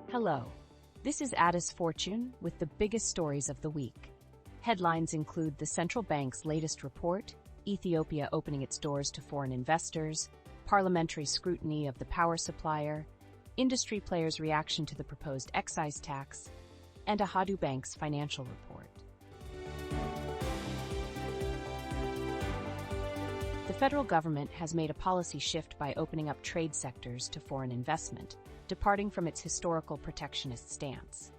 Hello, this is Addis Fortune with the biggest stories of the week. Headlines include the central bank's latest report, Ethiopia opening its doors to foreign investors, parliamentary scrutiny of the power supplier, industry players' reaction to the proposed excise tax, and Ahadu Bank's financial report. The federal government has made a policy shift by opening up trade sectors to foreign investment, departing from its historical protectionist stance.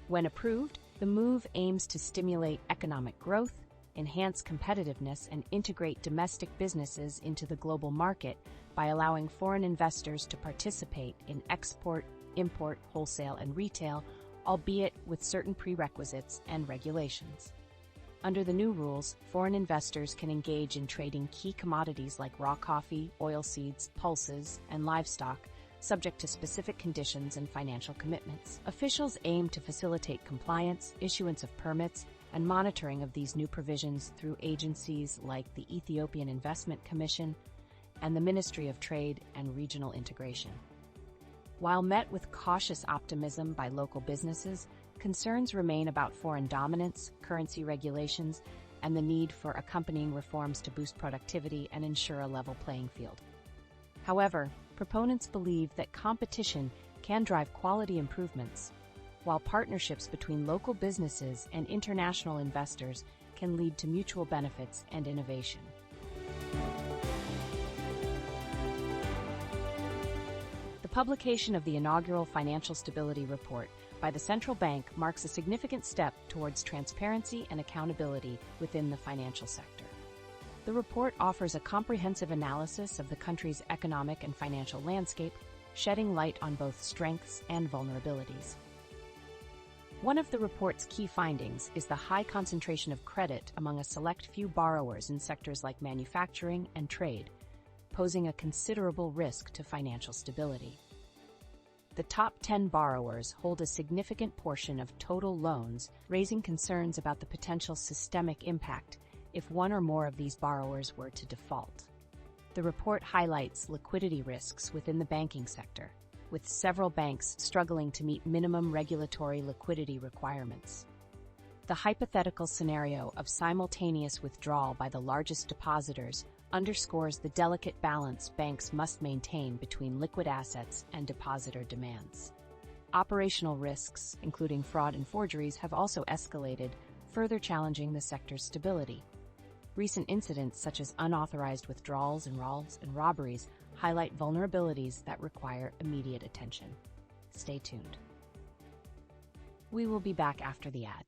When approved, the move aims to stimulate economic growth, enhance competitiveness, and integrate domestic businesses into the global market by allowing foreign investors to participate in export, import, wholesale, and retail, albeit with certain prerequisites and regulations. Under the new rules, foreign investors can engage in trading key commodities like raw coffee, oilseeds, pulses, and livestock, subject to specific conditions and financial commitments. Officials aim to facilitate compliance, issuance of permits, and monitoring of these new provisions through agencies like the Ethiopian Investment Commission and the Ministry of Trade and Regional Integration. While met with cautious optimism by local businesses, concerns remain about foreign dominance, currency regulations, and the need for accompanying reforms to boost productivity and ensure a level playing field. However, proponents believe that competition can drive quality improvements, while partnerships between local businesses and international investors can lead to mutual benefits and innovation. The publication of the inaugural Financial Stability Report by the central bank marks a significant step towards transparency and accountability within the financial sector. The report offers a comprehensive analysis of the country's economic and financial landscape, shedding light on both strengths and vulnerabilities. One of the report's key findings is the high concentration of credit among a select few borrowers in sectors like manufacturing and trade, posing a considerable risk to financial stability. The top 10 borrowers hold a significant portion of total loans, raising concerns about the potential systemic impact if one or more of these borrowers were to default. The report highlights liquidity risks within the banking sector, with several banks struggling to meet minimum regulatory liquidity requirements. The hypothetical scenario of simultaneous withdrawal by the largest depositors underscores the delicate balance banks must maintain between liquid assets and depositor demands. Operational risks, including fraud and forgeries, have also escalated, further challenging the sector's stability. Recent incidents such as unauthorized withdrawals and robberies highlight vulnerabilities that require immediate attention. Stay tuned. We will be back after the ad.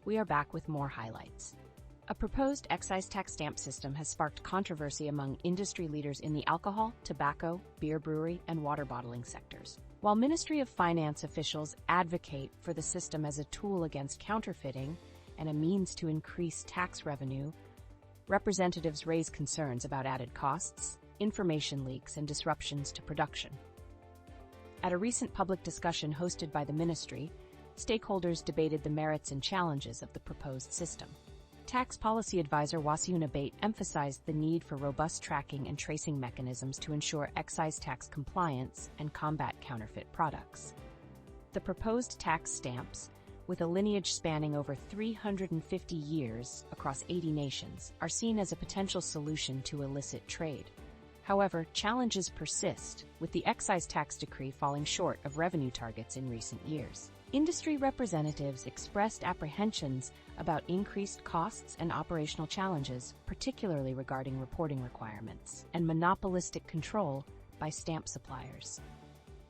We are back with more highlights. A proposed excise tax stamp system has sparked controversy among industry leaders in the alcohol, tobacco, beer brewery, and water bottling sectors. While Ministry of Finance officials advocate for the system as a tool against counterfeiting and a means to increase tax revenue, representatives raise concerns about added costs, information leaks, and disruptions to production. At a recent public discussion hosted by the ministry, stakeholders debated the merits and challenges of the proposed system. Tax policy advisor Wasiuna Bate emphasized the need for robust tracking and tracing mechanisms to ensure excise tax compliance and combat counterfeit products. The proposed tax stamps, with a lineage spanning over 350 years across 80 nations, are seen as a potential solution to illicit trade. However, challenges persist, with the excise tax decree falling short of revenue targets in recent years. Industry representatives expressed apprehensions about increased costs and operational challenges, particularly regarding reporting requirements and monopolistic control by stamp suppliers.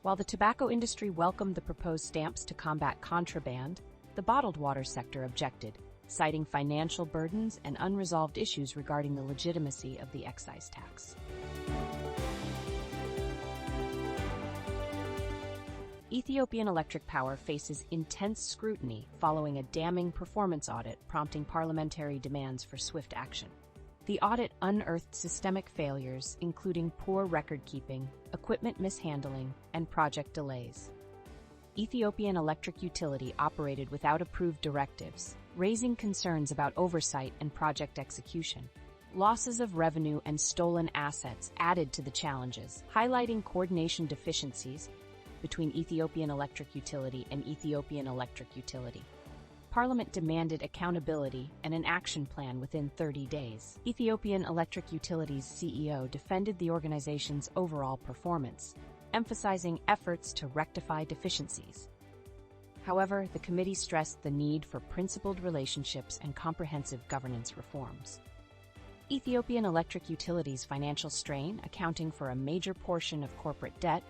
While the tobacco industry welcomed the proposed stamps to combat contraband, the bottled water sector objected, citing financial burdens and unresolved issues regarding the legitimacy of the excise tax. Ethiopian Electric Power faces intense scrutiny following a damning performance audit prompting parliamentary demands for swift action. The audit unearthed systemic failures, including poor record-keeping, equipment mishandling, and project delays. Ethiopian Electric Utility operated without approved directives, raising concerns about oversight and project execution. Losses of revenue and stolen assets added to the challenges, highlighting coordination deficiencies between Ethiopian Electric Utility and Ethiopian Electric Utility. Parliament demanded accountability and an action plan within 30 days. Ethiopian Electric Utility's CEO defended the organization's overall performance, emphasizing efforts to rectify deficiencies. However, the committee stressed the need for principled relationships and comprehensive governance reforms. Ethiopian Electric Utility's financial strain, accounting for a major portion of corporate debt,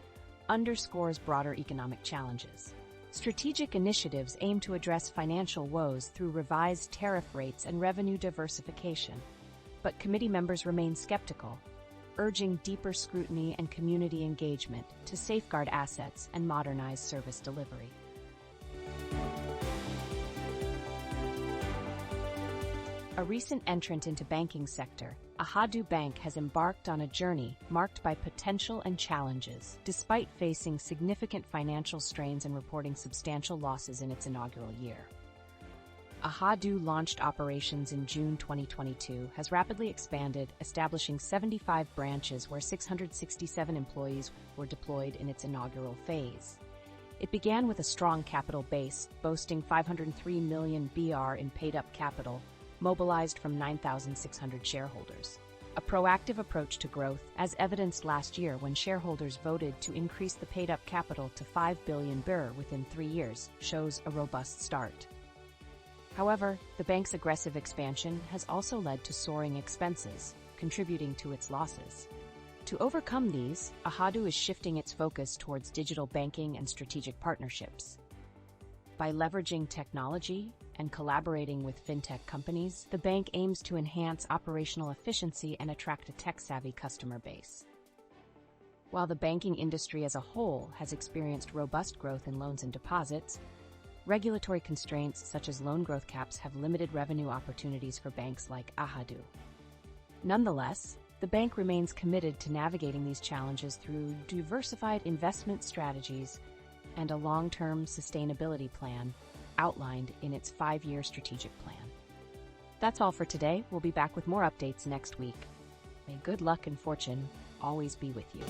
underscores broader economic challenges. Strategic initiatives aim to address financial woes through revised tariff rates and revenue diversification, but committee members remain skeptical, urging deeper scrutiny and community engagement to safeguard assets and modernize service delivery. A recent entrant into banking sector, Ahadu Bank has embarked on a journey marked by potential and challenges, despite facing significant financial strains and reporting substantial losses in its inaugural year. Ahadu launched operations in June 2022, has rapidly expanded, establishing 75 branches where 667 employees were deployed in its inaugural phase. It began with a strong capital base, boasting 503 million BR in paid-up capital, mobilized from 9,600 shareholders. A proactive approach to growth, as evidenced last year when shareholders voted to increase the paid-up capital to 5 billion birr within 3 years, shows a robust start. However, the bank's aggressive expansion has also led to soaring expenses, contributing to its losses. To overcome these, Ahadu is shifting its focus towards digital banking and strategic partnerships. By leveraging technology and collaborating with fintech companies, the bank aims to enhance operational efficiency and attract a tech-savvy customer base. While the banking industry as a whole has experienced robust growth in loans and deposits, regulatory constraints such as loan growth caps have limited revenue opportunities for banks like Ahadu. Nonetheless, the bank remains committed to navigating these challenges through diversified investment strategies and a long-term sustainability plan outlined in its 5-year strategic plan. That's all for today. We'll be back with more updates next week. May good luck and fortune always be with you.